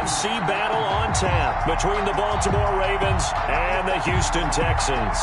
NFC battle on tap between the Baltimore Ravens and the Houston Texans.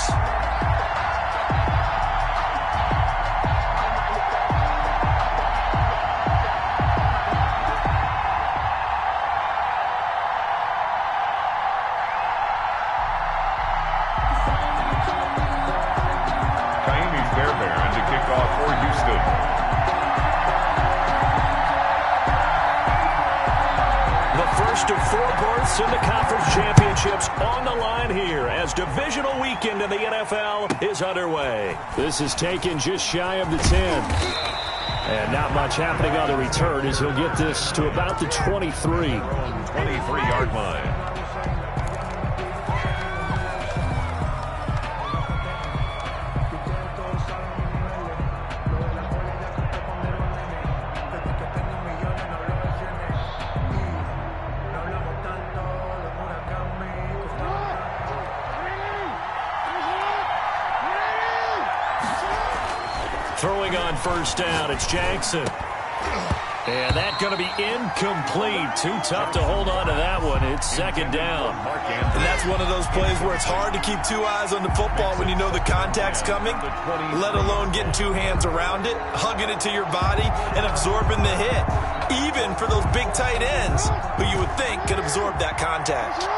In the conference championships on the line here as divisional weekend in the NFL is underway. This is taken just shy of the 10. And not much happening on the return as he'll get this to about the 23-yard line. Throwing on first down, it's Jackson. And that's going to be incomplete. Too tough to hold on to that one. It's second down. And that's one of those plays where it's hard to keep two eyes on the football when you know the contact's coming, let alone getting two hands around it, hugging it to your body, and absorbing the hit. Even for those big tight ends who you would think could absorb that contact.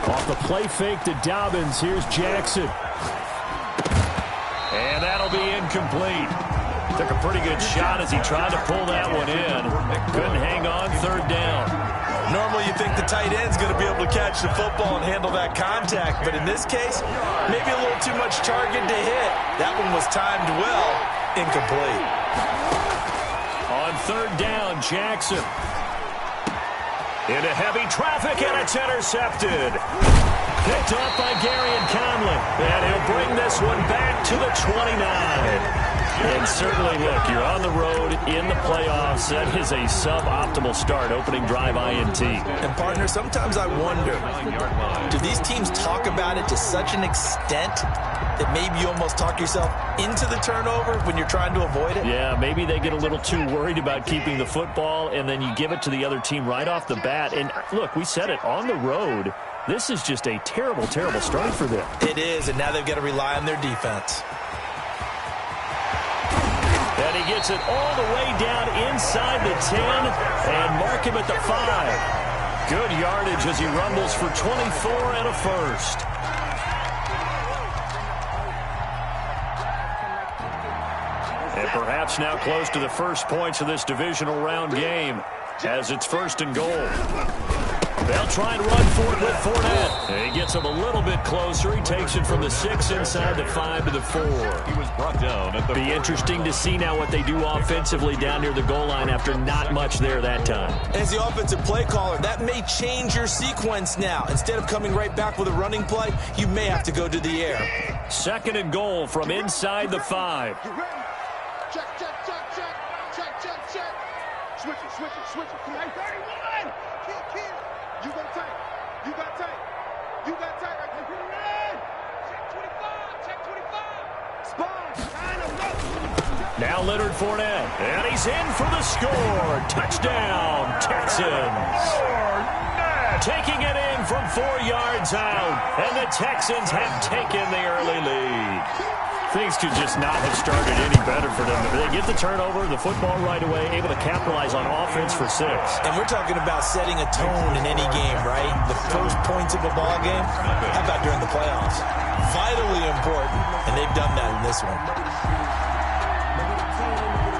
Off the play fake to Dobbins, here's Jackson. And that'll be incomplete. Took a pretty good shot as he tried to pull that one in. Couldn't hang on, third down. Normally you think the tight end's going to be able to catch the football and handle that contact, but in this case, maybe a little too much target to hit. That one was timed well, incomplete. On third down, Jackson. Into heavy traffic, and it's intercepted. Picked off by Garyon Conley. And he'll bring this one back to the 29. And certainly, look, you're on the road in the playoffs. That is a suboptimal start, opening drive INT. And, partner, sometimes I wonder, do these teams talk about it to such an extent that maybe you almost talk yourself into the turnover when you're trying to avoid it? Yeah, maybe they get a little too worried about keeping the football, and then you give it to the other team right off the bat. And, look, we said it, on the road, this is just a terrible, terrible start for them. It is, and now they've got to rely on their defense. And he gets it all the way down inside the 10 and mark him at the 5. Good yardage as he rumbles for 24 and a first. And perhaps now close to the first points of this divisional round game as it's first and goal. They'll try and run for it with Fournette. And he gets him a little bit closer. He takes it from the 6 inside the 5 to the 4. He was brought down at the Be interesting to see now what they do offensively down near the goal line after not much there that time. As the offensive play caller, that may change your sequence now. Instead of coming right back with a running play, you may have to go to the air. Second and goal from inside the 5. Check. Switch it. Come on, 31. Kill. You got tight. Right there. Check 25. Spawn. Now Leonard Fournette. And he's in for the score. Touchdown, Texans. Taking it in from 4 yards out. And the Texans have taken the early lead. Things could just not have started any better for them. They get the turnover, the football right away, able to capitalize on offense for 6. And we're talking about setting a tone in any game, right? The first points of a ball game. How about during the playoffs? Vitally important, and they've done that in this one.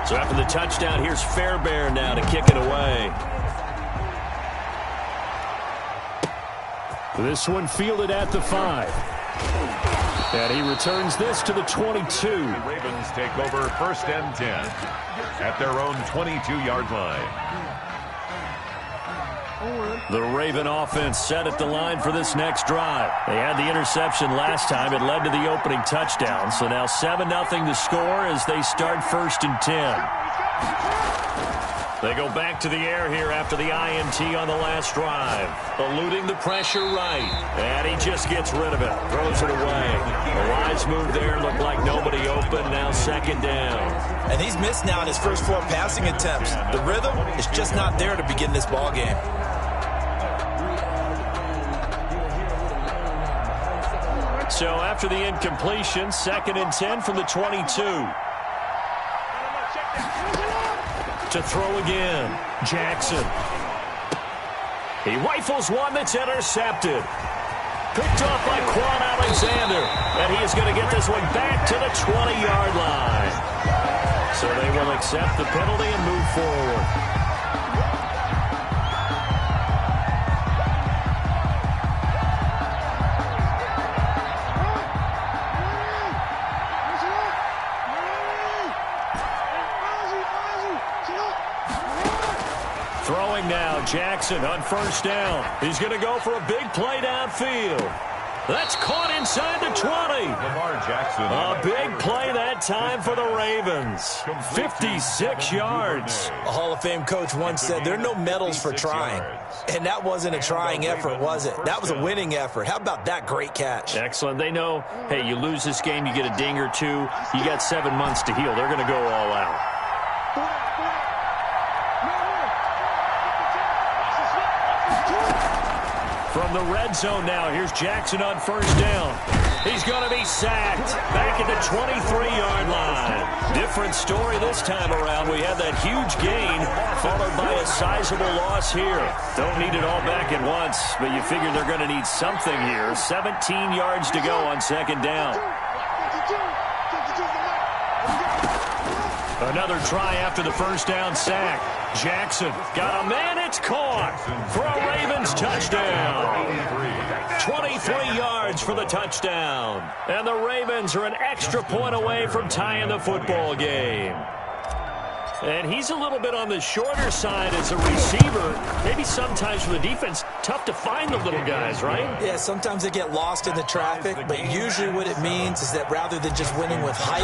So after the touchdown, here's Fairbairn now to kick it away. This one fielded at the 5. And he returns this to the 22. The Ravens take over first and 10 at their own 22-yard line. The Raven offense set at the line for this next drive. They had the interception last time. It led to the opening touchdown. So now 7-0 to score as they start first and 10. They go back to the air here after the INT on the last drive. Eluding the pressure right. And he just gets rid of it. Throws it away. A wise move there. Looked like nobody open. Now second down. And he's missed now in his first 4 passing attempts. The rhythm is just not there to begin this ball game. So after the incompletion, 2nd and 10 from the 22. To throw again, Jackson. He rifles one that's intercepted. Picked off by Quan Alexander. And he is going to get this one back to the 20-yard line. So they will accept the penalty and move forward. Throwing now, Jackson on first down. He's going to go for a big play downfield. That's caught inside the 20. Lamar Jackson. A big play that time for the Ravens. 56 yards. A Hall of Fame coach once said there are no medals for trying. And that wasn't a trying effort, was it? That was a winning effort. How about that great catch? Excellent. They know, hey, you lose this game, you get a ding or two. You got 7 months to heal. They're going to go all out. From the red zone now, here's Jackson on first down. He's going to be sacked back at the 23-yard line. Different story this time around. We had that huge gain followed by a sizable loss here. Don't need it all back at once, but you figure they're going to need something here. 17 yards to go on second down. Another try after the first down sack. Jackson got a man, it's caught for a Ravens touchdown. 23 yards for the touchdown. And the Ravens are an extra point away from tying the football game. And he's a little bit on the shorter side as a receiver. Maybe sometimes for the defense, tough to find the little guys, right? Yeah, sometimes they get lost in the traffic, but usually what it means is that rather than just winning with height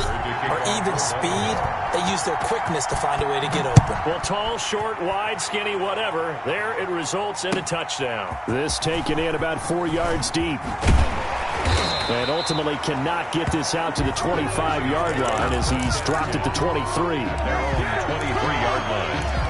or even speed, they use their quickness to find a way to get open. Well, tall, short, wide, skinny, whatever, there it results in a touchdown. This taken in about 4 yards deep. And ultimately cannot get this out to the 25-yard line as he's dropped at the 23. 23-yard line.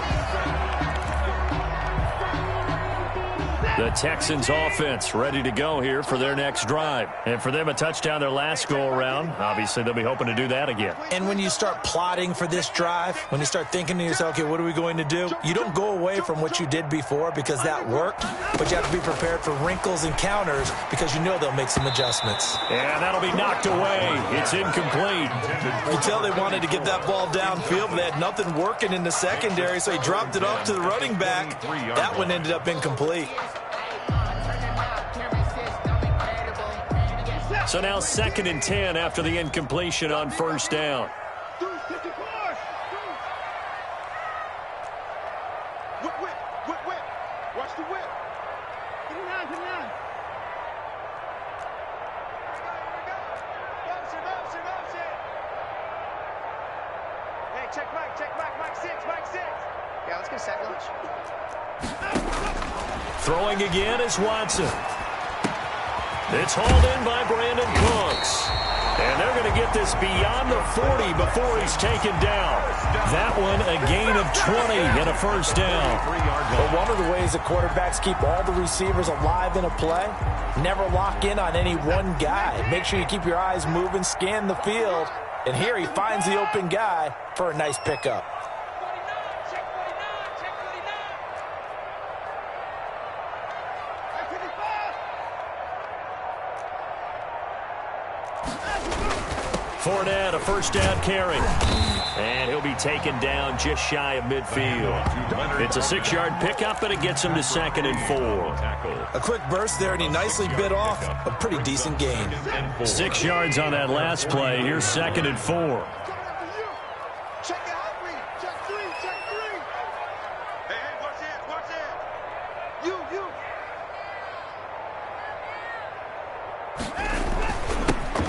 The Texans offense ready to go here for their next drive. And for them, a touchdown their last go-around. Obviously, they'll be hoping to do that again. And when you start plotting for this drive, when you start thinking to yourself, okay, what are we going to do? You don't go away from what you did before because that worked, but you have to be prepared for wrinkles and counters because you know they'll make some adjustments. And that'll be knocked away. It's incomplete. You tell they wanted to get that ball downfield, but they had nothing working in the secondary, so he dropped it off to the running back. That one ended up incomplete. So now 2nd and 10 after the incompletion on first down. Whip. Watch the whip. Get it on. Motion. Hey, check Mike 6. Yeah, let's get sack lunch. Throwing again is Watson. It's hauled in by Brandon Cooks. And they're going to get this beyond the 40 before he's taken down. That one a gain of 20 and a first down. But one of the ways that quarterbacks keep all the receivers alive in a play, never lock in on any one guy. Make sure you keep your eyes moving, scan the field. And here he finds the open guy for a nice pickup. Fournette, a first down carry. And he'll be taken down just shy of midfield. It's a 6-yard pickup, but it gets him to 2nd and 4. A quick burst there, and he nicely bit off a pretty decent gain. 6 yards on that last play. Here's 2nd and 4. Check it out, check three. Hey, watch it. You.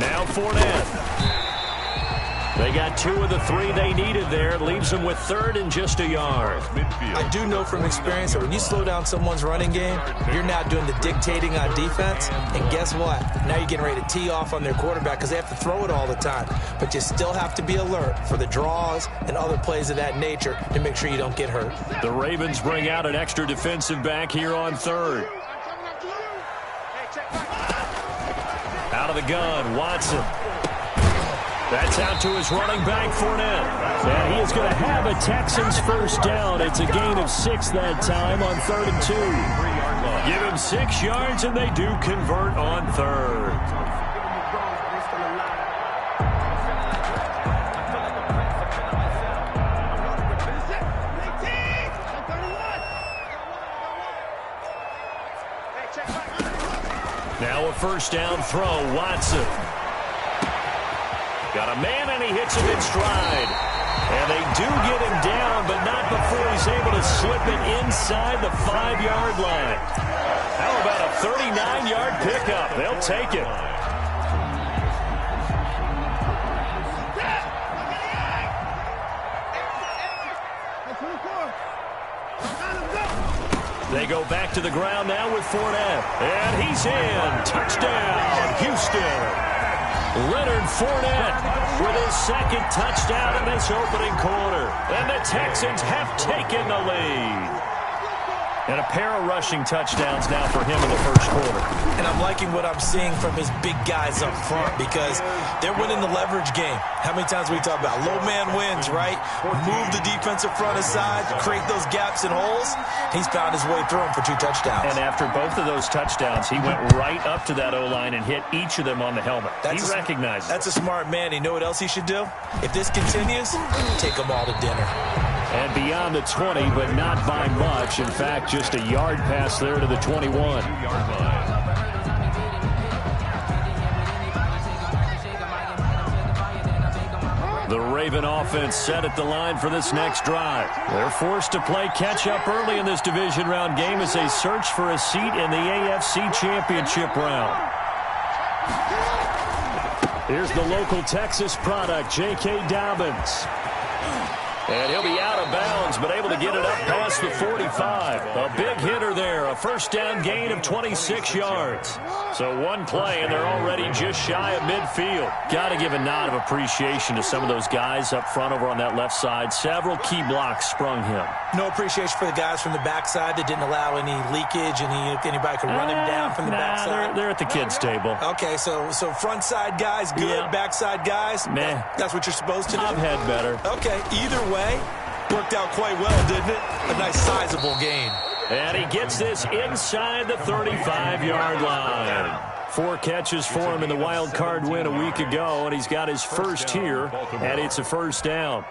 Now Fournette. They got 2 of the 3 they needed there. Leaves them with 3rd and just a yard. I do know from experience that when you slow down someone's running game, you're now doing the dictating on defense. And guess what? Now you're getting ready to tee off on their quarterback because they have to throw it all the time. But you still have to be alert for the draws and other plays of that nature to make sure you don't get hurt. The Ravens bring out an extra defensive back here on 3rd. Out of the gun, Watson. That's out to his running back, Fournette. And he is going to have a Texans first down. It's a gain of 6 that time on 3rd and 2. Give him 6 yards, and they do convert on 3rd. Now a first down throw, Watson. Got a man, and he hits him in stride. And they do get him down, but not before he's able to slip it inside the 5-yard line. How about a 39-yard pickup? They'll take it. They go back to the ground now with Fournette. And he's in. Touchdown, Houston. Leonard Fournette with his 2nd touchdown in this opening quarter. And the Texans have taken the lead. And a pair of rushing touchdowns now for him in the first quarter. And I'm liking what I'm seeing from his big guys up front because they're winning the leverage game. How many times we talk about low man wins, right? Move the defensive front aside, create those gaps and holes. He's found his way through them for 2 touchdowns. And after both of those touchdowns, he went right up to that O-line and hit each of them on the helmet. He recognized it. That's a smart man. You know what else he should do? If this continues, take them all to dinner. And beyond the 20, but not by much. In fact, just a yard pass there to the 21. The Raven offense set at the line for this next drive. They're forced to play catch-up early in this division round game as they search for a seat in the AFC Championship round. Here's the local Texas product, J.K. Dobbins. And he'll be out of bounds, but able to get it up past the 45. A big hitter there, a first down gain of 26 yards. So one play, and they're already just shy of midfield. Got to give a nod of appreciation to some of those guys up front over on that left side. Several key blocks sprung him. No appreciation for the guys from the backside that didn't allow any leakage, and anybody could run him down from the backside. They're at the kids' table. Okay, so front side guys good, yeah. Backside guys, meh. That's what you're supposed to do? I've had better. Okay, either way, worked out quite well, didn't it? A nice sizable gain. And he gets this inside the 35-yard line. 4 catches for him in the wild card win a week ago, and he's got his first here, and it's a first down.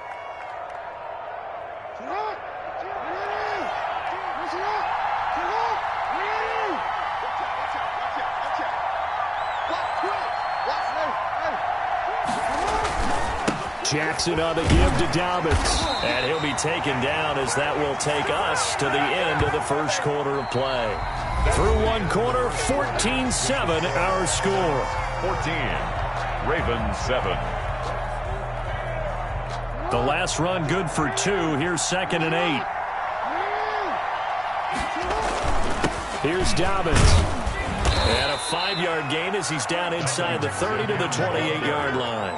Jackson on the give to Dobbins. And he'll be taken down as that will take us to the end of the first quarter of play. Through one quarter, 14-7 our score. 14, Ravens 7. The last run good for 2. Here's 2nd and 8. Here's Dobbins. And a 5-yard gain as he's down inside the 30 to the 28-yard line.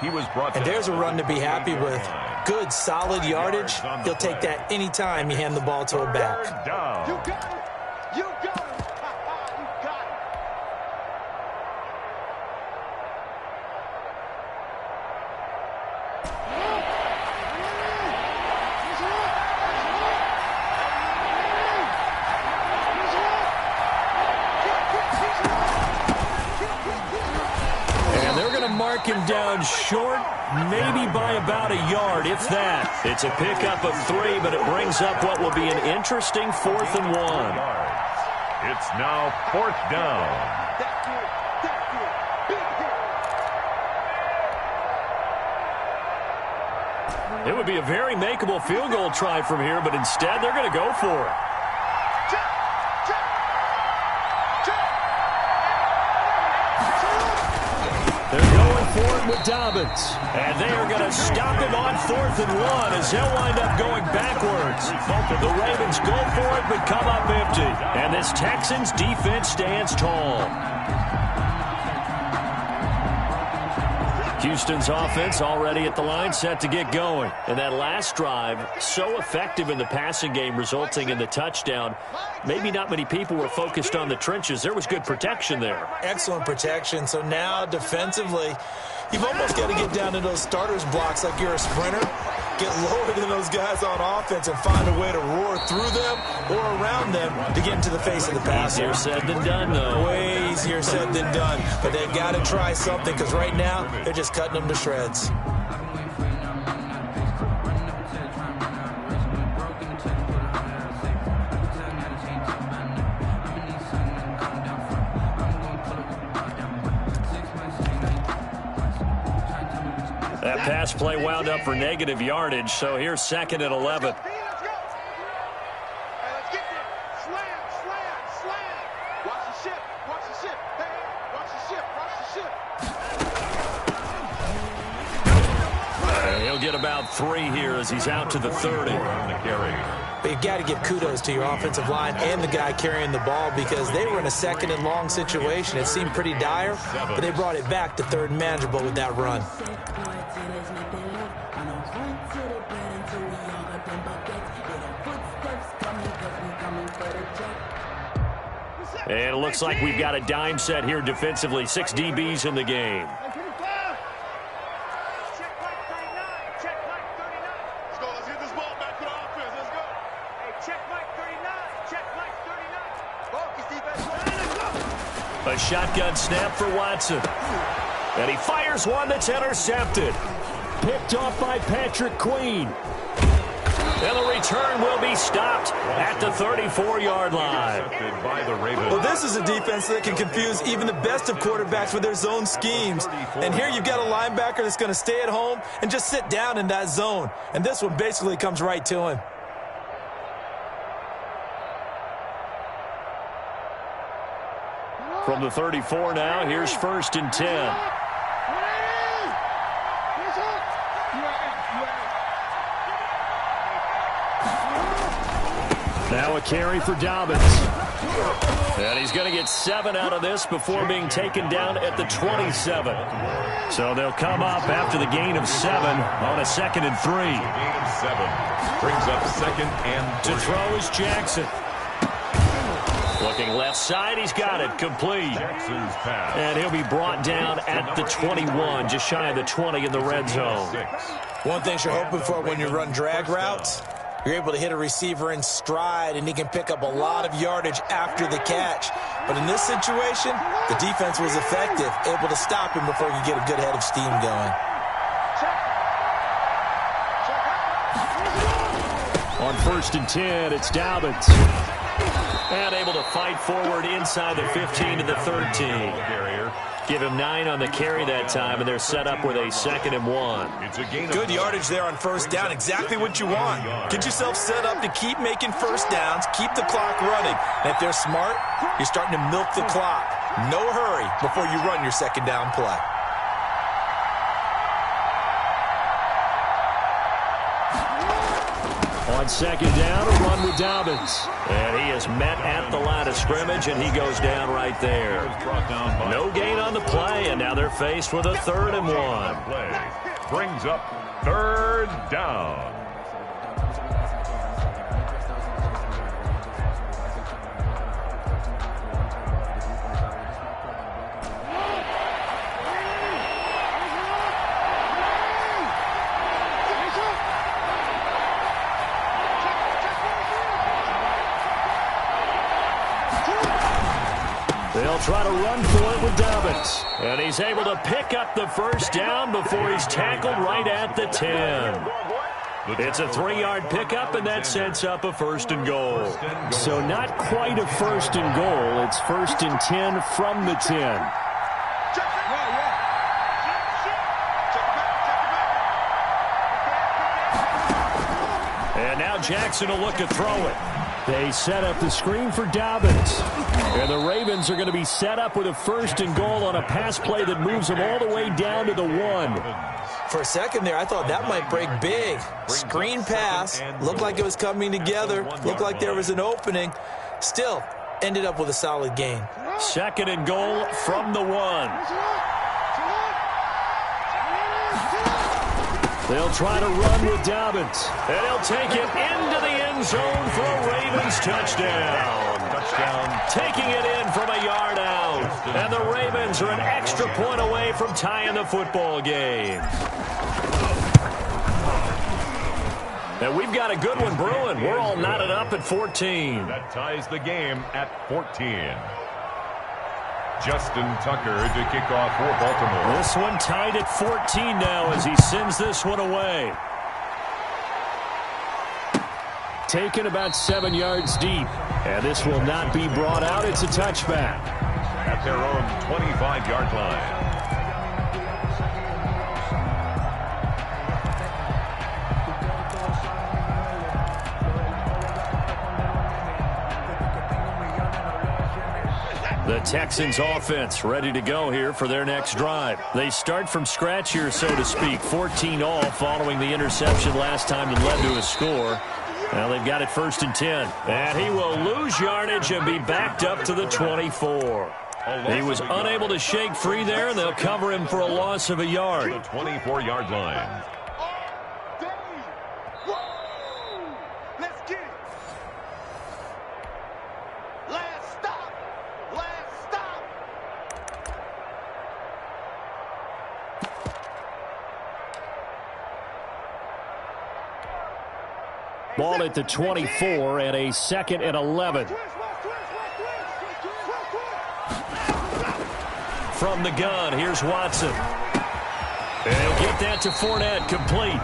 He was brought and there's a run to be happy with. Good, solid yardage. He'll take that any time you hand the ball to a back. You got it. You got it. You got it. Mark him down short, maybe by about a yard, if that. It's a pickup of 3, but it brings up what will be an interesting 4th and 1. It's now 4th down. It would be a very makeable field goal try from here, but instead they're going to go for it. They're going for it with Dobbins. And they are going to stop him on 4th and 1 as he'll wind up going backwards. The Ravens go for it but come up empty. And this Texans defense stands tall. Houston's offense already at the line, set to get going. And that last drive, so effective in the passing game, resulting in the touchdown. Maybe not many people were focused on the trenches. There was good protection there. Excellent protection. So now defensively, you've almost got to get down to those starters blocks like you're a sprinter. Get lower than those guys on offense and find a way to roar through them or around them to get into the face of the passer. Easier said than done, though. Way easier said than done. But they've got to try something because right now they're just cutting them to shreds. That pass play wound up for negative yardage, so here's 2nd and 11. He'll get about 3 here as he's out to the 30. But you've got to give kudos to your offensive line and the guy carrying the ball because they were in a 2nd and long situation. It seemed pretty dire, but they brought it back to 3rd and manageable with that run. And it looks like we've got a dime set here defensively. 6 DBs in the game. A shotgun snap for Watson. And he fires one that's intercepted. Picked off by Patrick Queen. And the return will be stopped at the 34-yard line. Well, this is a defense that can confuse even the best of quarterbacks with their zone schemes. And here you've got a linebacker that's going to stay at home and just sit down in that zone. And this one basically comes right to him. From the 34 now, here's 1st and 10. Now a carry for Dobbins. And he's going to get 7 out of this before being taken down at the 27. So they'll come up after the gain of 7 on a 2nd and 3. Gain of 7 brings up 2nd and 3. To throw is Jackson. Looking left side, he's got it, complete. Jackson's pass. And he'll be brought down at the 21, just shy of the 20 in the red zone. One thing you're hoping for when you run drag routes, you're able to hit a receiver in stride, and he can pick up a lot of yardage after the catch. But in this situation, the defense was effective, able to stop him before he could get a good head of steam going. On 1st and 10, it's Dobbins. And able to fight forward inside the 15 to the 13. Give him 9 on the carry that time, and they're set up with a 2nd and 1. Good yardage there on 1st down, exactly what you want. Get yourself set up to keep making 1st downs, keep the clock running. And if they're smart, you're starting to milk the clock. No hurry before you run your 2nd down play. On 2nd down, a run with Dobbins. And he is met at the line of scrimmage, and he goes down right there. No gain on the play, and now they're faced with a 3rd and 1. Brings up 3rd down. They'll try to run for it with Dobbins. And he's able to pick up the 1st down before he's tackled right at the 10. It's a 3-yard pickup, and that sets up a 1st and goal. So not quite a 1st and goal. It's 1st and 10 from the 10. And now Jackson will look to throw it. They set up the screen for Dobbins. And the Ravens are going to be set up with a 1st and goal on a pass play that moves them all the way down to the 1. For a second there, I thought that might break big. Screen pass. Looked like it was coming together. Looked like there was an opening. Still, ended up with a solid gain. 2nd and goal from the 1. They'll try to run with Dobbins. And he'll take it into the end zone for a Ravens touchdown. Taking it in from a yard out. And the Ravens are an extra point away from tying the football game. And we've got a good one brewing. We're all knotted up at 14. That ties the game at 14. Justin Tucker to kick off for Baltimore. This one tied at 14 now as he sends this one away. Taken about 7 yards deep. And this will not be brought out. It's a touchback. At their own 25-yard line. The Texans offense ready to go here for their next drive. They start from scratch here, so to speak. 14 all following the interception last time that led to a score. Now they've got it 1st and 10. And he will lose yardage and be backed up to the 24. He was unable to shake free there, and they'll cover him for a loss of a yard. The 24-yard line. Ball at the 24 and a 2nd and 11. From the gun, here's Watson. And he'll get that to Fournette, complete.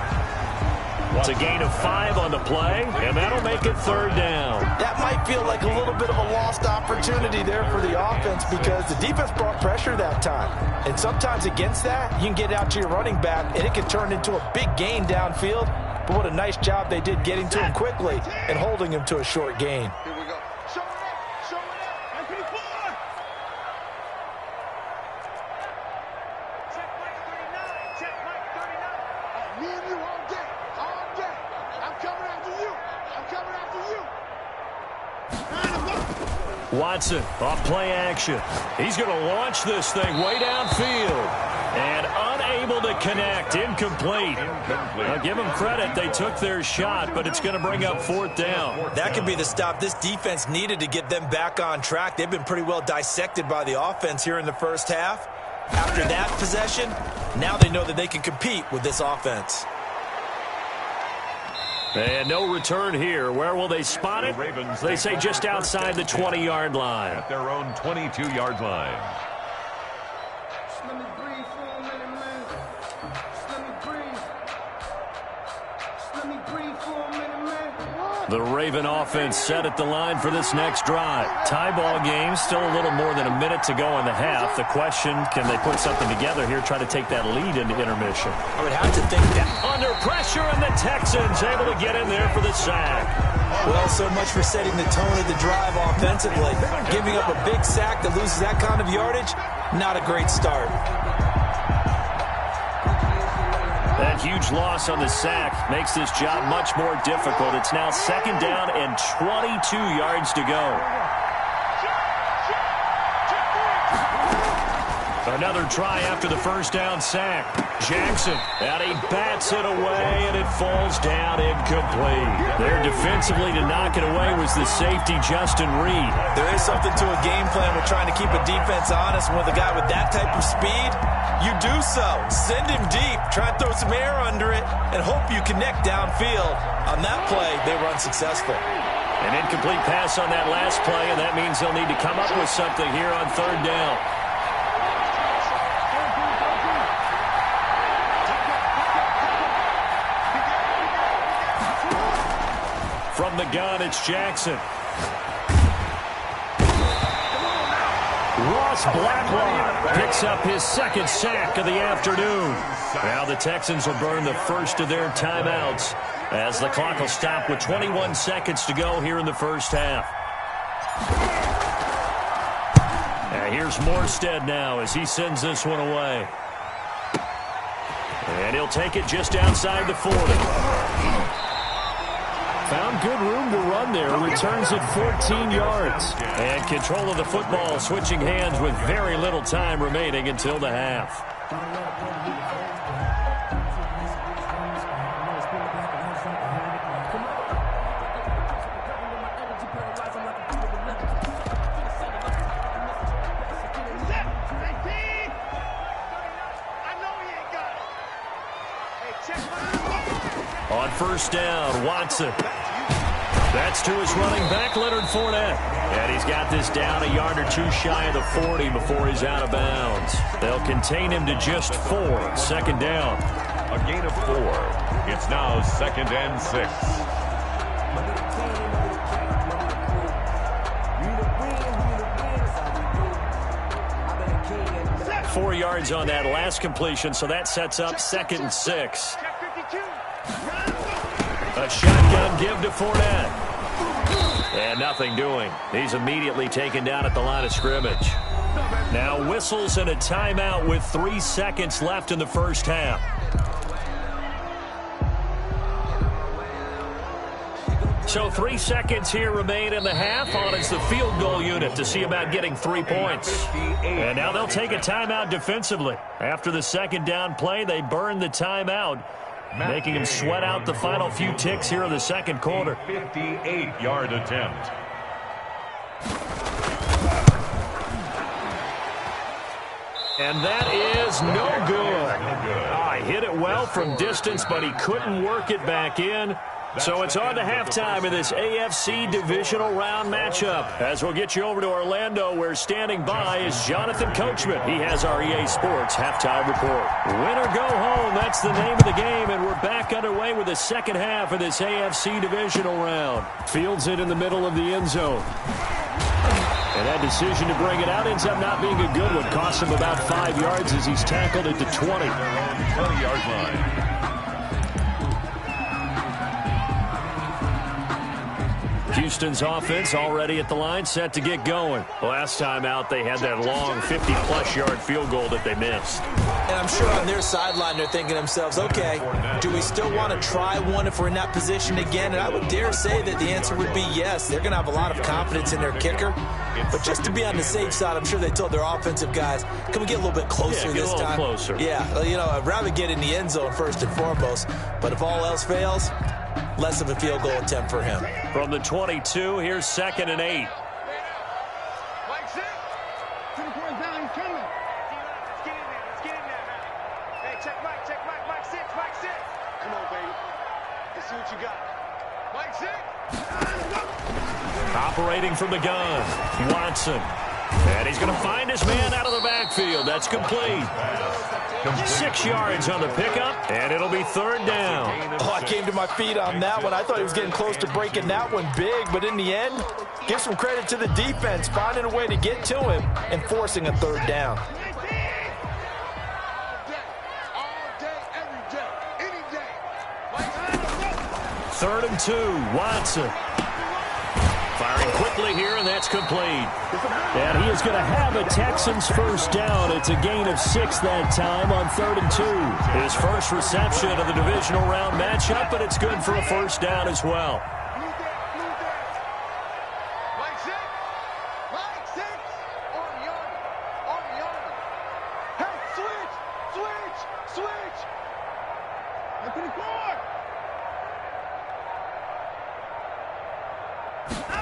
It's a gain of 5 on the play, and that'll make it 3rd down. That might feel like a little bit of a lost opportunity there for the offense because the defense brought pressure that time. And sometimes against that, you can get out to your running back, and it can turn into a big gain downfield. But what a nice job they did getting to him quickly and holding him to a short gain. Here we go. Show it up. Show it up. MP4. Check Mike 39. Check Mike 39. Me and you all day. All day. I'm coming after you. I'm coming after you. Watson off play action. He's going to launch this thing way downfield. And unable to connect. Incomplete. Now give them credit. They took their shot, but it's going to bring up 4th down. That could be the stop this defense needed to get them back on track. They've been pretty well dissected by the offense here in the first half. After that possession, now they know that they can compete with this offense. And no return here. Where will they spot it? They say just outside the 20-yard line. At their own 22-yard line. The Raven offense set at the line for this next drive. Tie ball game, still a little more than a minute to go in the half. The question, can they put something together here, try to take that lead into intermission? I would have to think that. Under pressure, and the Texans able to get in there for the sack. Well, so much for setting the tone of the drive offensively. Giving up a big sack that loses that kind of yardage, not a great start. That huge loss on the sack makes this job much more difficult. It's now 2nd down and 22 yards to go. Another try after the 1st down sack. Jackson, and he bats it away, and it falls down incomplete. There defensively to knock it away was the safety, Justin Reed. There is something to a game plan with trying to keep a defense honest. With a guy with that type of speed, you do so. Send him deep, try and throw some air under it, and hope you connect downfield. On that play, they were unsuccessful. An incomplete pass on that last play, and that means they'll need to come up with something here on 3rd down. From the gun, it's Jackson. Ross Blacklock picks up his second sack of the afternoon. Now the Texans will burn the first of their timeouts as the clock will stop with 21 seconds to go here in the first half. Here's Morstead now as he sends this one away. And he'll take it just outside the 40. Found good room to run there. Returns it 14 yards. And control of the football switching hands with very little time remaining until the half. On first down, Watson. That's to his running back, Leonard Fournette. And he's got this down a yard or two shy of the 40 before he's out of bounds. They'll contain him to just 4. Second down. A gain of 4. It's now 2nd and 6. 4 yards on that last completion, so that sets up 2nd and 6. A shotgun give to Fournette. And nothing doing. He's immediately taken down at the line of scrimmage. Now whistles and a timeout with 3 seconds left in the first half. So 3 seconds here remain in the half on as the field goal unit to see about getting 3 points. And now they'll take a timeout defensively. After the second down play, they burn the timeout, making him sweat out the final few ticks here in the second quarter. 58-yard attempt. And that is no good. Hit it well from distance, but he couldn't work it back in. So it's on to halftime in this AFC divisional round matchup. As we'll get you over to Orlando, where standing by is Jonathan Coachman. He has our EA Sports halftime report. Win or go home, that's the name of the game, and we're back underway with the second half of this AFC divisional round. Fields it in the middle of the end zone. And that decision to bring it out ends up not being a good one. Costs him about 5 yards as he's tackled at the 20. 20-yard line. Houston's offense already at the line, set to get going. Last time out, they had that long 50-plus yard field goal that they missed. And I'm sure on their sideline, they're thinking to themselves, okay, do we still want to try one if we're in that position again? And I would dare say that the answer would be yes. They're going to have a lot of confidence in their kicker. But just to be on the safe side, I'm sure they told their offensive guys, can we get a little bit closer this time? Yeah, get a little closer. Yeah, you know, I'd rather get in the end zone first and foremost. But if all else fails, less of a field goal attempt for him. From the 22, here's 2nd and 8. Mike, sit. 2 points down, he's coming. Let's get in there. Let's get in there, man. Hey, check Mike. Mike, sit. Mike, sit. Come on, baby. Let's see what you got. Mike, sit. Operating from the gun, Watson. And he's going to find his man out of the backfield. That's complete. 6 yards on the pickup, and it'll be 3rd down. Oh, I came to my feet on that one. I thought he was getting close to breaking that one big, but in the end, give some credit to the defense, finding a way to get to him and forcing a 3rd down. All day, every day, any day. 3rd and 2, Watson. Firing quickly here, and that's complete. And he is going to have a Texans first down. It's a gain of 6 that time on 3rd and 2. His first reception of the divisional round matchup, but it's good for a first down as well. Mike, sit. Mike, sit. On the yard. Hey, switch. Up to the court.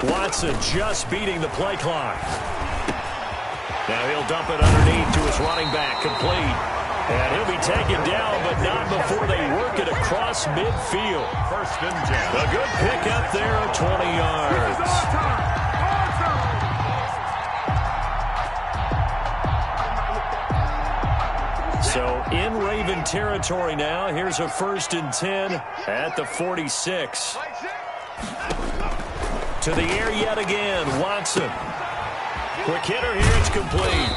Watson just beating the play clock. Now he'll dump it underneath to his running back, complete. And he'll be taken down, but not before they work it across midfield. 1st and 10. A good pickup there of 20 yards. So in Raven territory now. Here's a 1st and 10 at the 46. To the air yet again, Watson. Quick hitter here, it's complete.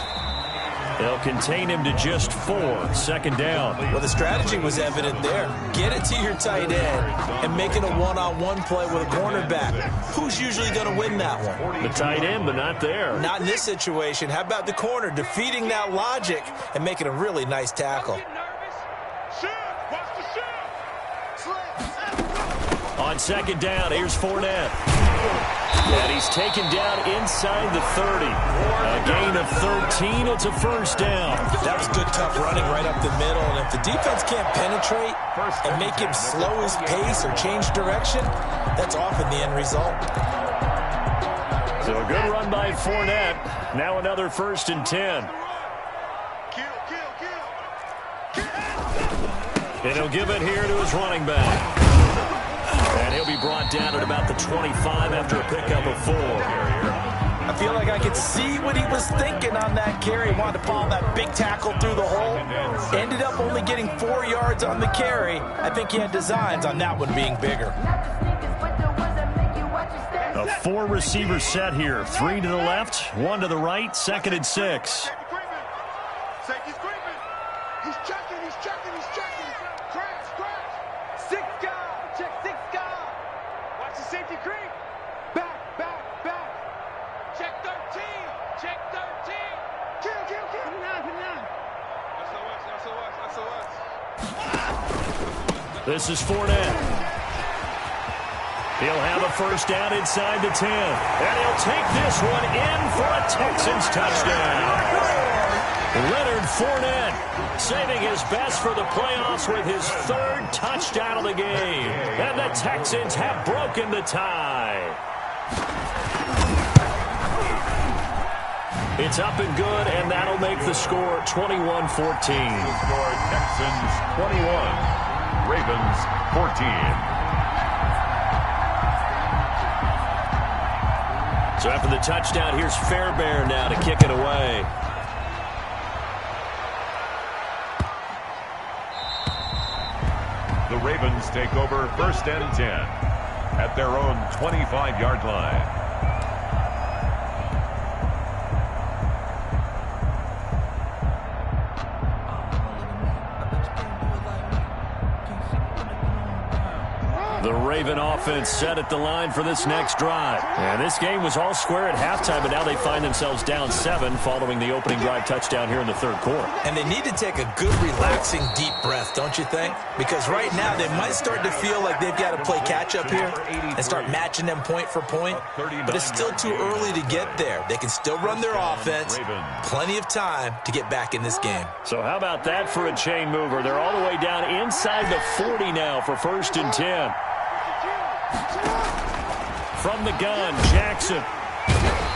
They'll contain him to just 4. 2nd down. Well, the strategy was evident there. Get it to your tight end and make it a one-on-one play with a cornerback. Who's usually going to win that one? The tight end, but not there. Not in this situation. How about the corner defeating that logic and making a really nice tackle? On 2nd down, here's Fournette. And he's taken down inside the 30. A gain of 13, it's a 1st down. That was good, tough running right up the middle. And if the defense can't penetrate and make him slow his pace or change direction, that's often the end result. So a good run by Fournette. Now another 1st and 10. And he'll give it here to his running back. And he'll be brought down at about the 25 after a pickup of 4. I feel like I could see what he was thinking on that carry. He wanted to follow that big tackle through the hole. Ended up only getting 4 yards on the carry. I think he had designs on that one being bigger. A 4-receiver set here. 3 to the left, 1 to the right, 2nd and 6. He's checking. Crash. 6 guard. Check 6 guard. Watch the safety creep. Back. Check 13. Kill. Put it down. SOS. This is Fournette. He'll have a 1st down inside the 10. And he'll take this one in for a Texans touchdown. Leonard Fournette saving his best for the playoffs with his 3rd touchdown of the game. And the Texans have broken the tie. It's up and good, and that'll make the score 21-14. Score Texans 21, Ravens 14. So after the touchdown, here's Fairbairn now to kick it away. The Ravens take over 1st and 10 at their own 25-yard line. The Raven offense set at the line for this next drive. And this game was all square at halftime, but now they find themselves down 7 following the opening drive touchdown here in the 3rd quarter. And they need to take a good, relaxing, deep breath, don't you think? Because right now they might start to feel like they've got to play catch-up here and start matching them point for point. But it's still too early to get there. They can still run their offense. Plenty of time to get back in this game. So how about that for a chain mover? They're all the way down inside the 40 now for 1st and 10. From the gun, Jackson.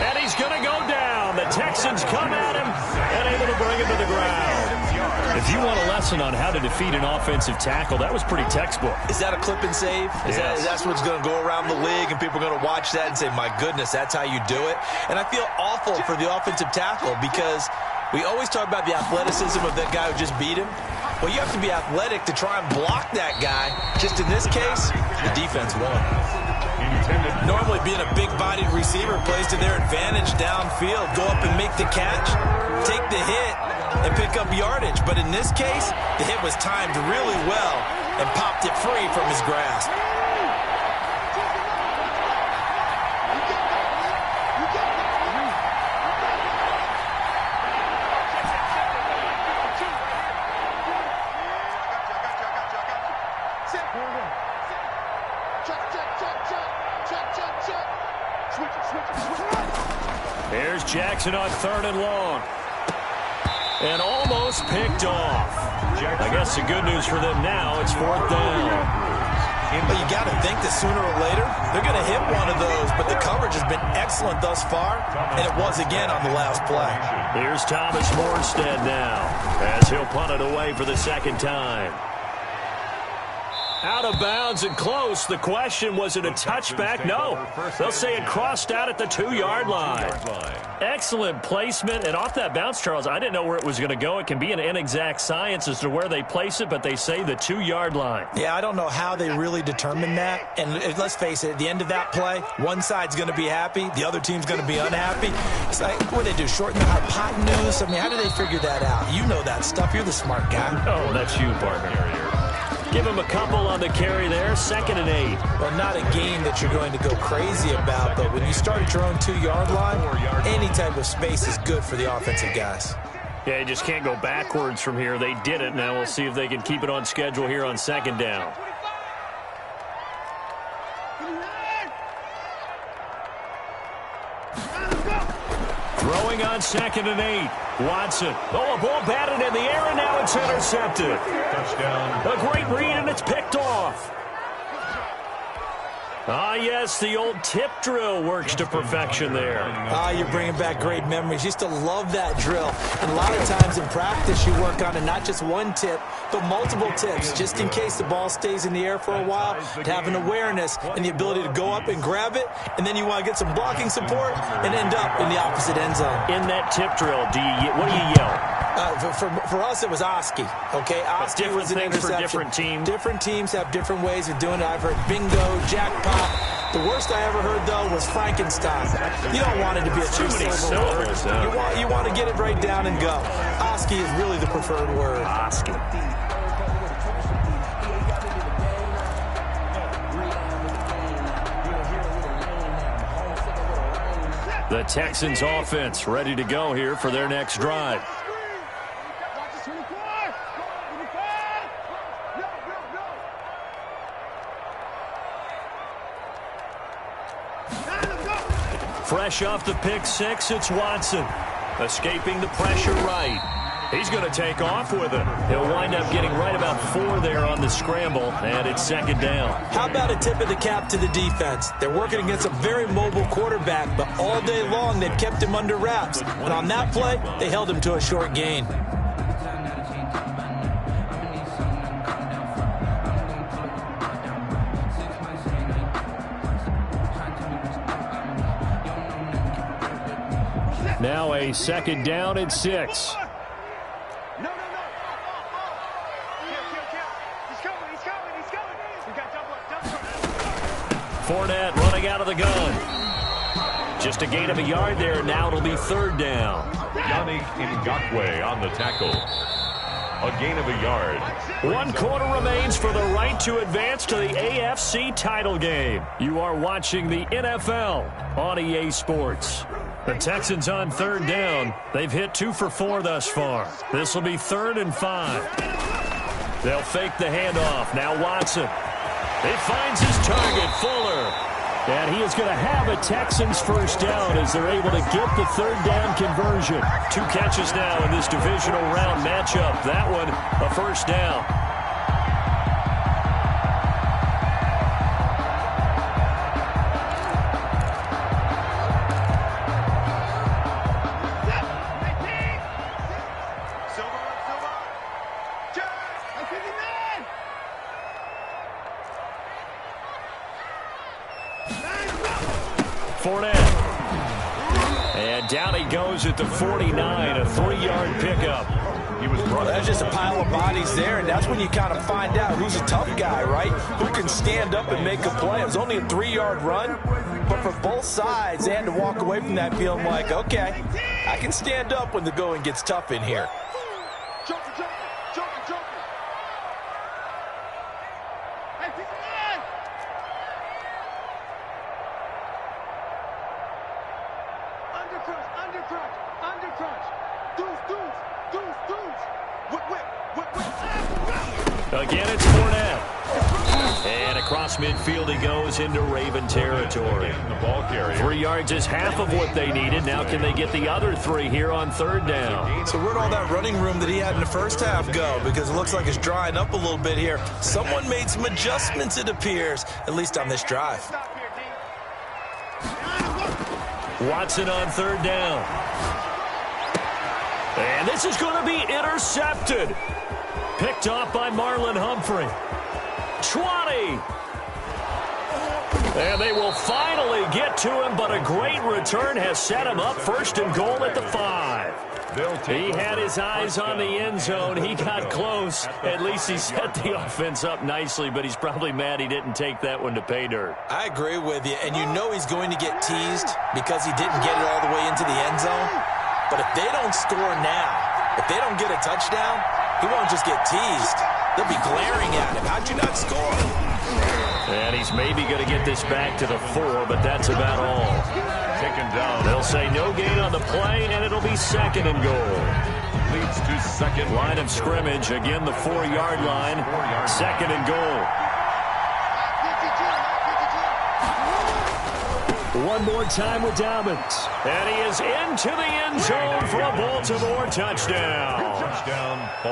And he's going to go down. The Texans come at him and able to bring him to the ground. If you want a lesson on how to defeat an offensive tackle, that was pretty textbook. Is that a clip and save? That's what's going to go around the league, and people are going to watch that and say, my goodness, that's how you do it? And I feel awful for the offensive tackle because we always talk about the athleticism of that guy who just beat him. Well, you have to be athletic to try and block that guy. Just in this case, the defense won. Normally being a big-bodied receiver plays to their advantage downfield. Go up and make the catch, take the hit, and pick up yardage. But in this case, the hit was timed really well and popped it free from his grasp. Here's Jackson on 3rd and long. And almost picked off. I guess the good news for them now, it's 4th down. But you got to think that sooner or later, they're going to hit one of those. But the coverage has been excellent thus far, and it was again on the last play. Here's Thomas Morstead now, as he'll punt it away for the 2nd time. Out of bounds and close. The question, was it a touchback? No. They'll say it crossed out at the 2-yard line. Excellent placement. And off that bounce, Charles, I didn't know where it was going to go. It can be an inexact science as to where they place it, but they say the 2-yard line. Yeah, I don't know how they really determine that. And let's face it, at the end of that play, one side's going to be happy, the other team's going to be unhappy. It's like, what do they do, shorten the hypotenuse? I mean, how do they figure that out? You know that stuff. You're the smart guy. Oh, that's you, partner. Give him a couple on the carry there, 2nd and 8. Well, not a game that you're going to go crazy about, but when you start at your own 2-yard line, any type of space is good for the offensive guys. Yeah, you just can't go backwards from here. They did it. Now we'll see if they can keep it on schedule here on 2nd down. Throwing on 2nd and 8. Watson. Oh, a ball batted in the air, and now it's intercepted. Touchdown. A great read, and it's picked off. Ah, yes, the old tip drill works to perfection there. Ah, you're bringing back great memories. Used to love that drill. And a lot of times in practice, you work on it, not just one tip, but multiple tips, just in case the ball stays in the air for a while, to have an awareness and the ability to go up and grab it, and then you want to get some blocking support and end up in the opposite end zone. In that tip drill, what do you yell? For us, it was Oski. Okay, Oski was an interception. For different teams. Different teams have different ways of doing it. I've heard bingo, jackpot. The worst I ever heard, though, was Frankenstein. You don't want it to be a two-syllable word. You want to get it right down and go. Oski is really the preferred word. Oski. The Texans offense ready to go here for their next drive. Fresh off the pick six, it's Watson. Escaping the pressure right. He's going to take off with it. He'll wind up getting right about 4 there on the scramble, and it's 2nd down. How about a tip of the cap to the defense? They're working against a very mobile quarterback, but all day long they've kept him under wraps. And on that play, they held him to a short gain. Now a 2nd down and 6. No. He's coming. We got double up. Fournette running out of the gun. Just a gain of a yard there. Now it'll be 3rd down. Yannick Ngakoue on the tackle. A gain of a yard. 1 quarter remains for the right to advance to the AFC title game. You are watching the NFL on EA Sports. The Texans on 3rd down. They've hit 2 for 4 thus far. This will be 3rd and 5. They'll fake the handoff. Now Watson. He finds his target, Fuller. And he is going to have a Texans first down as they're able to get the 3rd down conversion. 2 catches now in this divisional round matchup. That one, a first down. Fournette. And down he goes at the 49, a 3-yard pickup. He was brought. That's just a pile of bodies there, and that's when you kind of find out who's a tough guy, right? Who can stand up and make a play. It was only a 3-yard run, but for both sides, they had to walk away from that feeling like, okay, I can stand up when the going gets tough in here. Again, it's Fournette. And across midfield he goes into Raven territory. The ball carrier. 3 yards is half of what they needed. Now can they get the other 3 here on 3rd down? So where'd all that running room that he had in the first half go? Because it looks like it's drying up a little bit here. Someone made some adjustments, it appears, at least on this drive. Watson on 3rd down. And this is going to be intercepted. Picked off by Marlon Humphrey. 20. And they will finally get to him, but a great return has set him up first and goal at the 5. He had his eyes on the end zone. He got close. At least he set the offense up nicely, but he's probably mad he didn't take that one to pay dirt. I agree with you, and you know he's going to get teased because he didn't get it all the way into the end zone. But if they don't score now, if they don't get a touchdown, he won't just get teased. They'll be glaring at him. How'd you not score? And he's maybe going to get this back to the 4, but that's about all. Taken down. They'll say no gain on the play, and it'll be second and goal. Leads to second. Line of scrimmage, again the 4-yard line. Second and goal. One more time with Dobbins. And he is into the end zone for a Baltimore touchdown.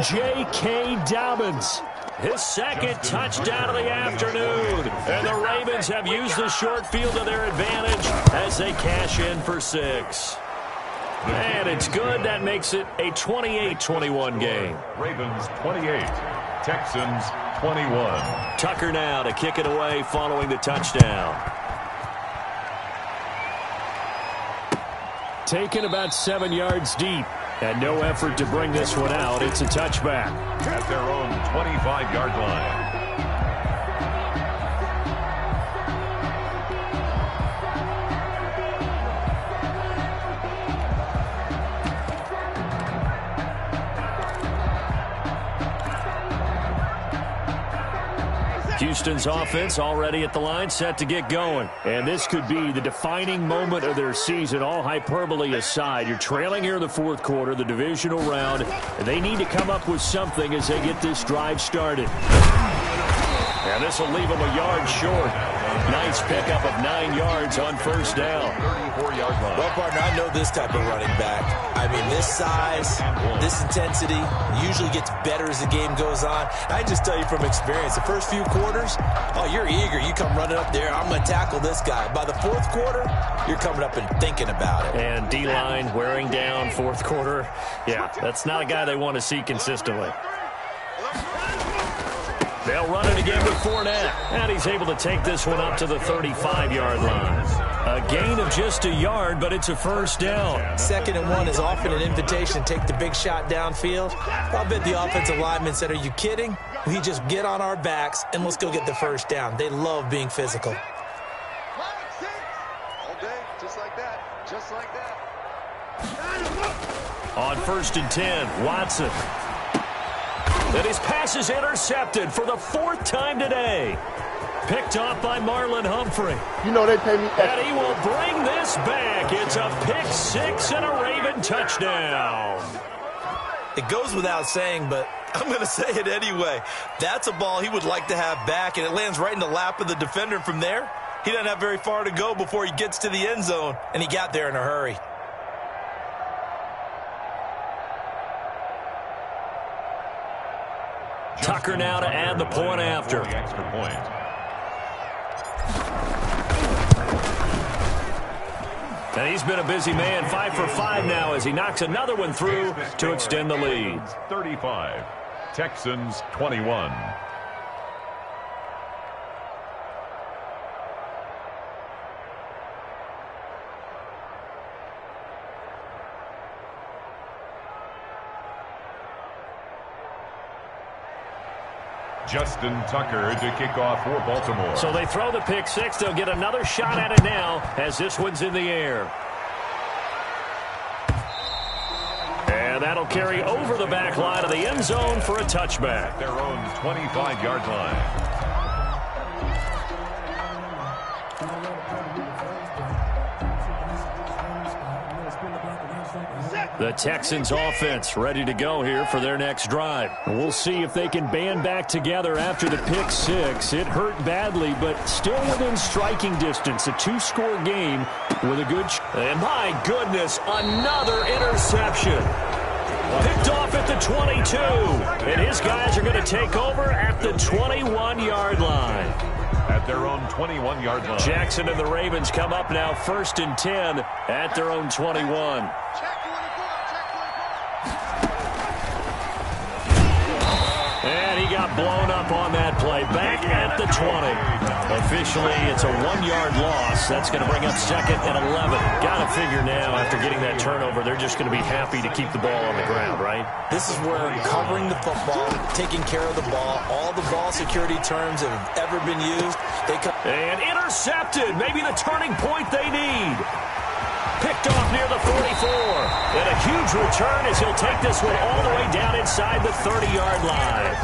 J.K. Dobbins. His second touchdown of the afternoon. And the Ravens have used the short field to their advantage as they cash in for 6. And it's good. That makes it a 28-21 game. Ravens 28, Texans 21. Tucker now to kick it away following the touchdown. Taken about 7 yards deep. And no effort to bring this one out. It's a touchback. At their own 25-yard line. Houston's offense already at the line, set to get going. And this could be the defining moment of their season, all hyperbole aside. You're trailing here in the fourth quarter, the divisional round. And they need to come up with something as they get this drive started. And this will leave them a yard short. Nice pickup of 9 yards on first down. 34-yard line. Well, partner, I know this type of running back. I mean, this size, this intensity usually gets better as the game goes on. I just tell you from experience, the first few quarters, oh, you're eager. You come running up there, I'm going to tackle this guy. By the fourth quarter, you're coming up and thinking about it. And D-line wearing down fourth quarter. Yeah, that's not a guy they want to see consistently. They'll run it again with Fournette. And he's able to take this one up to the 35-yard line. A gain of just a yard, but it's a first down. 2nd and 1 is often an invitation to take the big shot downfield. I bet the offensive lineman said, are you kidding? We just get on our backs and let's go get the first down. They love being physical. All day, just like that. Just like that. On 1st and 10, Watson. And his pass is intercepted for the 4th time today. Picked off by Marlon Humphrey. You know they pay me. And he will bring this back. It's a pick 6 and a Raven touchdown. It goes without saying, but I'm going to say it anyway. That's a ball he would like to have back, and it lands right in the lap of the defender from there. He doesn't have very far to go before he gets to the end zone, and he got there in a hurry. Tucker now to add the point after. The extra point. And he's been a busy man, 5 for 5 now as he knocks another one through to extend the lead. 35, Texans 21. Justin Tucker to kick off for Baltimore. So they throw the pick 6. They'll get another shot at it now as this one's in the air. And that'll carry over the back line of the end zone for a touchback. Their own 25-yard line. The Texans offense ready to go here for their next drive. We'll see if they can band back together after the pick 6. It hurt badly, but still within striking distance. A 2-score game with a good... And my goodness, another interception. Picked off at the 22. And his guys are going to take over at the 21-yard line. At their own 21-yard line. Jackson and the Ravens come up now 1st and 10 at their own 21. And he got blown up on that play. Back at the 20. Officially, it's a 1-yard loss. That's going to bring up 2nd and 11. Got to figure now, after getting that turnover, they're just going to be happy to keep the ball on the ground, right? This is where covering the football, taking care of the ball, all the ball security terms that have ever been used. And intercepted. Maybe the turning point they need. Picked off near the 44. And a huge return as he'll take this one all the way down inside the 30-yard line.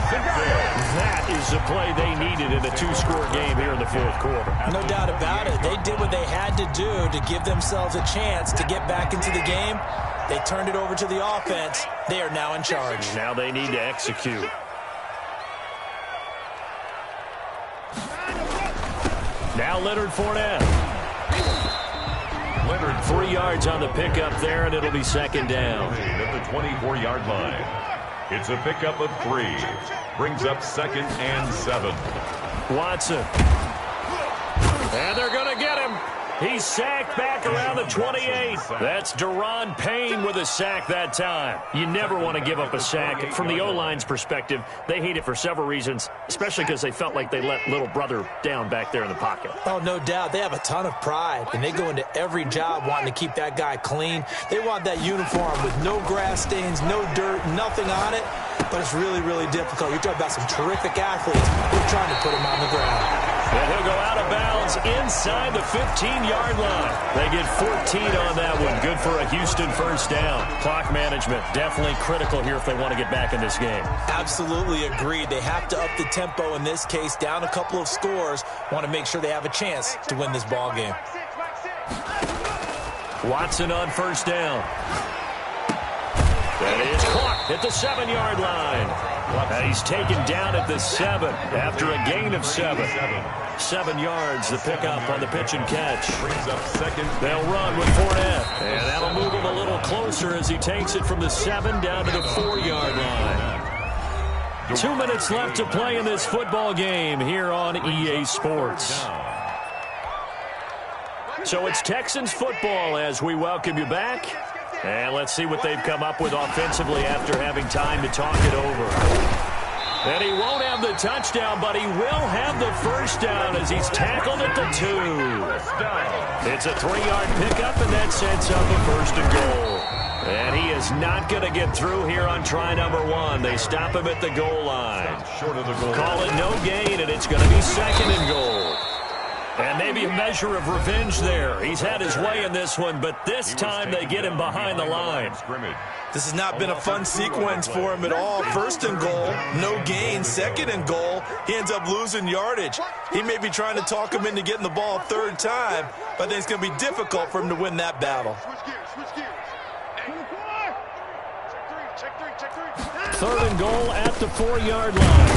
That is the play they needed in a 2-score game here in the 4th quarter. No doubt about it. They did what they had to do to give themselves a chance to get back into the game. They turned it over to the offense. They are now in charge. Now they need to execute. Now Leonard Fournette. Leonard 3 yards on the pickup there, and it'll be 2nd down. At the 24-yard line. It's a pickup of 3. Brings up 2nd and 7. Watson. And they're going to get him. He's sacked back around the 28. That's Daron Payne with a sack that time. You never want to give up a sack. From the O-line's perspective, they hate it for several reasons, especially because they felt like they let little brother down back there in the pocket. Oh, no doubt. They have a ton of pride, and they go into every job wanting to keep that guy clean. They want that uniform with no grass stains, no dirt, nothing on it, but it's really, really difficult. You're talking about some terrific athletes who are trying to put him on the ground. And he'll go out of bounds inside the 15-yard line. They get 14 on that one. Good for a Houston first down. Clock management definitely critical here if they want to get back in this game. Absolutely agreed. They have to up the tempo in this case, down a couple of scores. Want to make sure they have a chance to win this ball game. Watson on first down. That is caught at the 7-yard line. And he's taken down at the 7 after a gain of 7. 7 yards, the pickup on the pitch and catch. Brings up 2nd. They'll run with Fournette. And that'll move him a little closer as he takes it from the 7 down to the 4-yard line. 2 minutes left to play in this football game here on EA Sports. So it's Texans football as we welcome you back. And let's see what they've come up with offensively after having time to talk it over. And he won't have the touchdown, but he will have the first down as he's tackled at the 2. It's a 3-yard pickup, and that sets up a 1st and goal. And he is not going to get through here on try number 1. They stop him at the goal line. Short of the goal. Call it no gain, and it's going to be 2nd and goal. And maybe a measure of revenge there. He's had his way in this one, but this time they get him behind the line. This has not been a fun sequence for him at all. 1st and goal, no gain. 2nd and goal, he ends up losing yardage. He may be trying to talk him into getting the ball 3rd time, but I think it's going to be difficult for him to win that battle. Third and goal at the 4-yard line.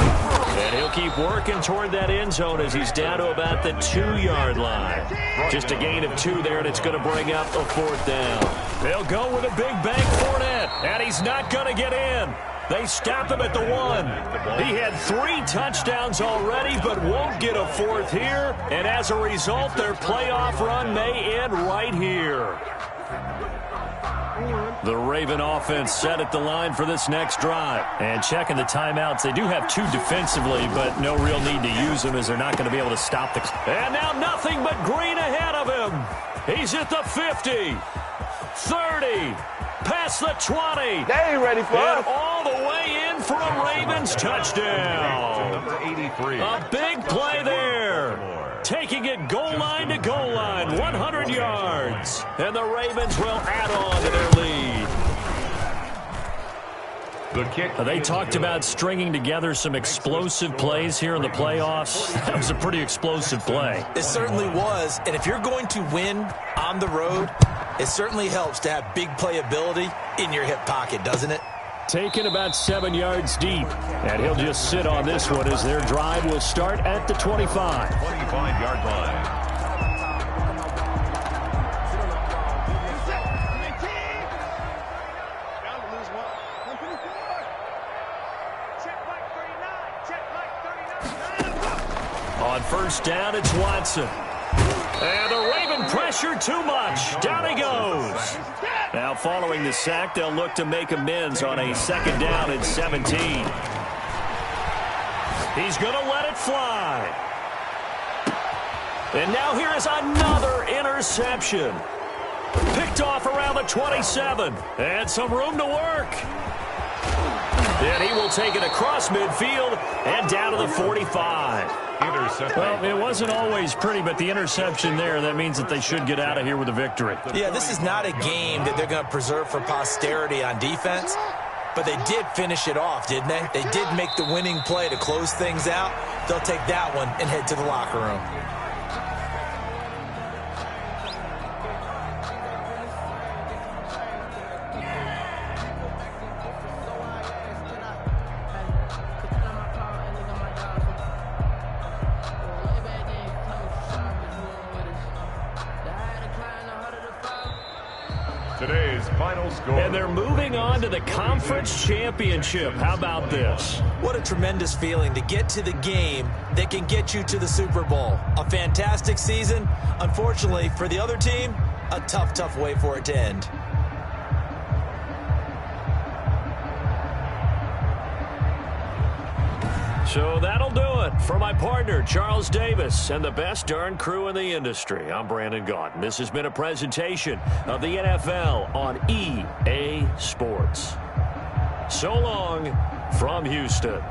And he'll keep working toward that end zone as he's down to about the 2-yard line. Just a gain of 2 there, and it's going to bring up a 4th down. They'll go with a big bank Fournette, and he's not going to get in. They stop him at the 1. He had 3 touchdowns already, but won't get a 4th here. And as a result, their playoff run may end right here. The Raven offense set at the line for this next drive. And checking the timeouts, they do have 2 defensively, but no real need to use them as they're not going to be able to stop the clock. And now nothing but green ahead of him. He's at the 50, 30, past the 20. They ain't ready for us. All the way in for a Ravens touchdown. Number 83. A big play there. Taking it goal line to goal line, 100 yards. And the Ravens will add on to their lead. The kick. They talked about stringing together some explosive plays here in the playoffs. That was a pretty explosive play. It certainly was. And if you're going to win on the road, it certainly helps to have big playability in your hip pocket, doesn't it? Taken about 7 yards deep. And he'll just sit on this one as their drive will start at the 25. 25-yard line. On first down, it's Watson. And the Raven pressure too much. Down he goes. Now following the sack, they'll look to make amends on a 2nd down and 17. He's going to let it fly. And now here is another interception. Picked off around the 27. And some room to work. And he will take it across midfield and down to the 45. Interception. Well, it wasn't always pretty, but the interception there, that means that they should get out of here with a victory. Yeah, this is not a game that they're going to preserve for posterity on defense, but they did finish it off, didn't they? They did make the winning play to close things out. They'll take that one and head to the locker room. Today's final score. And they're moving on to the conference championship. How about this? What a tremendous feeling to get to the game that can get you to the Super Bowl. A fantastic season. Unfortunately, for the other team, a tough, tough way for it to end. So that'll do it. For my partner, Charles Davis, and the best darn crew in the industry, I'm Brandon Gaudin. This has been a presentation of the NFL on EA Sports. So long from Houston.